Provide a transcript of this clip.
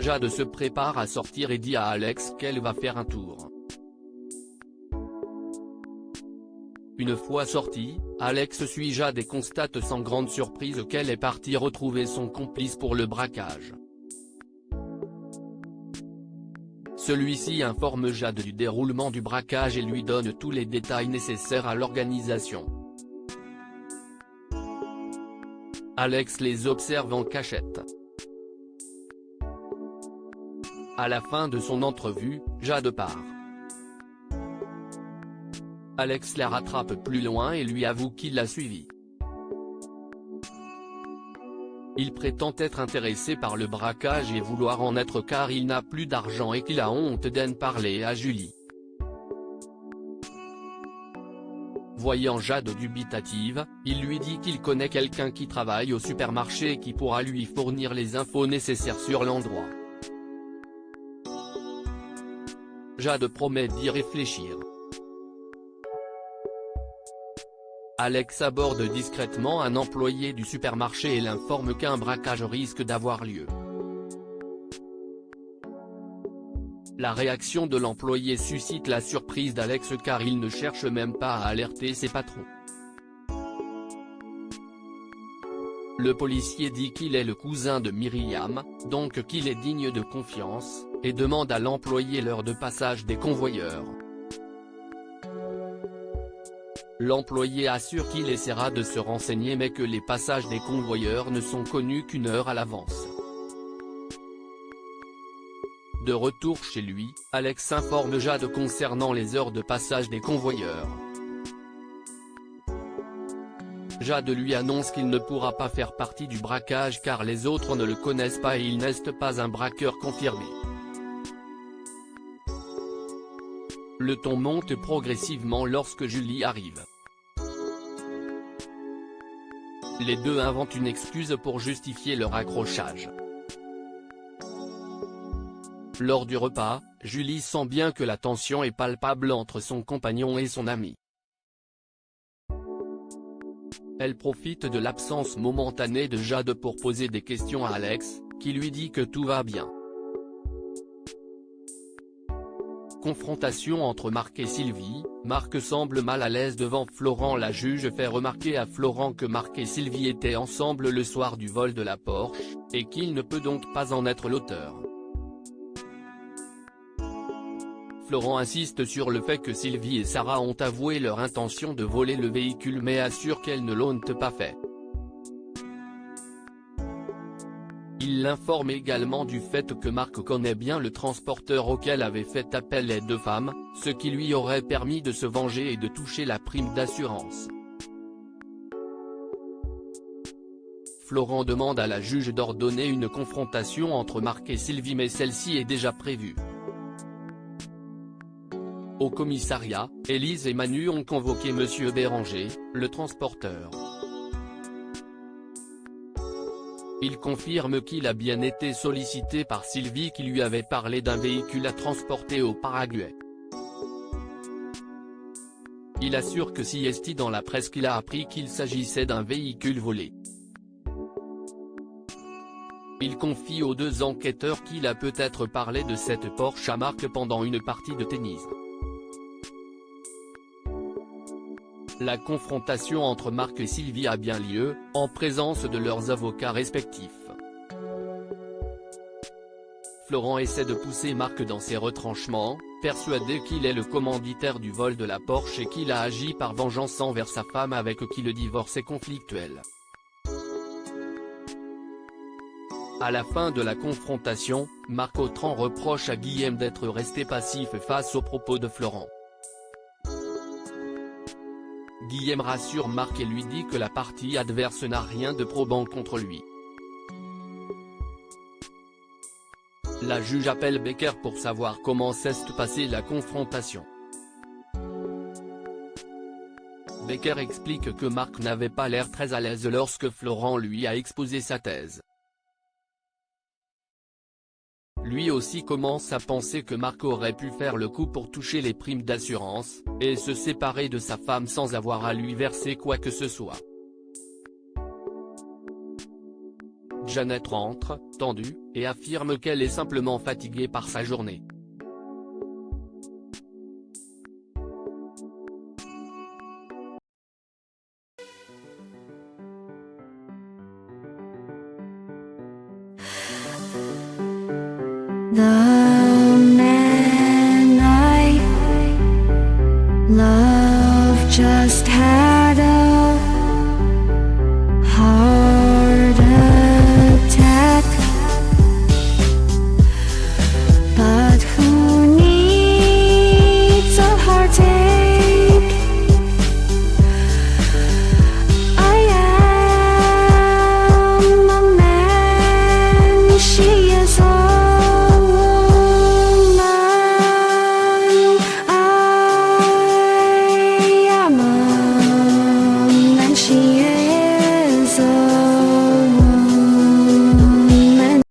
Jade se prépare à sortir et dit à Alex qu'elle va faire un tour. Une fois sortie, Alex suit Jade et constate sans grande surprise qu'elle est partie retrouver son complice pour le braquage. Celui-ci informe Jade du déroulement du braquage et lui donne tous les détails nécessaires à l'organisation. Alex les observe en cachette. À la fin de son entrevue, Jade part. Alex la rattrape plus loin et lui avoue qu'il l'a suivie. Il prétend être intéressé par le braquage et vouloir en être car il n'a plus d'argent et qu'il a honte d'en parler à Julie. Voyant Jade dubitative, il lui dit qu'il connaît quelqu'un qui travaille au supermarché et qui pourra lui fournir les infos nécessaires sur l'endroit. Jade promet d'y réfléchir. Alex aborde discrètement un employé du supermarché et l'informe qu'un braquage risque d'avoir lieu. La réaction de l'employé suscite la surprise d'Alex car il ne cherche même pas à alerter ses patrons. Le policier dit qu'il est le cousin de Myriam, donc qu'il est digne de confiance, et demande à l'employé l'heure de passage des convoyeurs. L'employé assure qu'il essaiera de se renseigner mais que les passages des convoyeurs ne sont connus qu'une heure à l'avance. De retour chez lui, Alex informe Jade concernant les heures de passage des convoyeurs. Jade lui annonce qu'il ne pourra pas faire partie du braquage car les autres ne le connaissent pas et il n'est pas un braqueur confirmé. Le ton monte progressivement lorsque Julie arrive. Les deux inventent une excuse pour justifier leur accrochage. Lors du repas, Julie sent bien que la tension est palpable entre son compagnon et son ami. Elle profite de l'absence momentanée de Jade pour poser des questions à Alex, qui lui dit que tout va bien. Confrontation entre Marc et Sylvie, Marc semble mal à l'aise devant Florent. La juge fait remarquer à Florent que Marc et Sylvie étaient ensemble le soir du vol de la Porsche, et qu'il ne peut donc pas en être l'auteur. Florent insiste sur le fait que Sylvie et Sarah ont avoué leur intention de voler le véhicule mais assure qu'elles ne l'ont pas fait. Il l'informe également du fait que Marc connaît bien le transporteur auquel avaient fait appel les deux femmes, ce qui lui aurait permis de se venger et de toucher la prime d'assurance. Florent demande à la juge d'ordonner une confrontation entre Marc et Sylvie mais celle-ci est déjà prévue. Au commissariat, Élise et Manu ont convoqué Monsieur Béranger, le transporteur. Il confirme qu'il a bien été sollicité par Sylvie qui lui avait parlé d'un véhicule à transporter au Paraguay. Il assure que si est dans la presse qu'il a appris qu'il s'agissait d'un véhicule volé. Il confie aux deux enquêteurs qu'il a peut-être parlé de cette Porsche à Marc pendant une partie de tennis. La confrontation entre Marc et Sylvie a bien lieu, en présence de leurs avocats respectifs. Florent essaie de pousser Marc dans ses retranchements, persuadé qu'il est le commanditaire du vol de la Porsche et qu'il a agi par vengeance envers sa femme avec qui le divorce est conflictuel. À la fin de la confrontation, Marc Autran reproche à Guillaume d'être resté passif face aux propos de Florent. Guillaume rassure Marc et lui dit que la partie adverse n'a rien de probant contre lui. La juge appelle Becker pour savoir comment s'est passée la confrontation. Becker explique que Marc n'avait pas l'air très à l'aise lorsque Florent lui a exposé sa thèse. Lui aussi commence à penser que Marc aurait pu faire le coup pour toucher les primes d'assurance, et se séparer de sa femme sans avoir à lui verser quoi que ce soit. Jeannette rentre, tendue, et affirme qu'elle est simplement fatiguée par sa journée. The man I love just had a heart attack, but who needs a heartache? I am a man, she is a she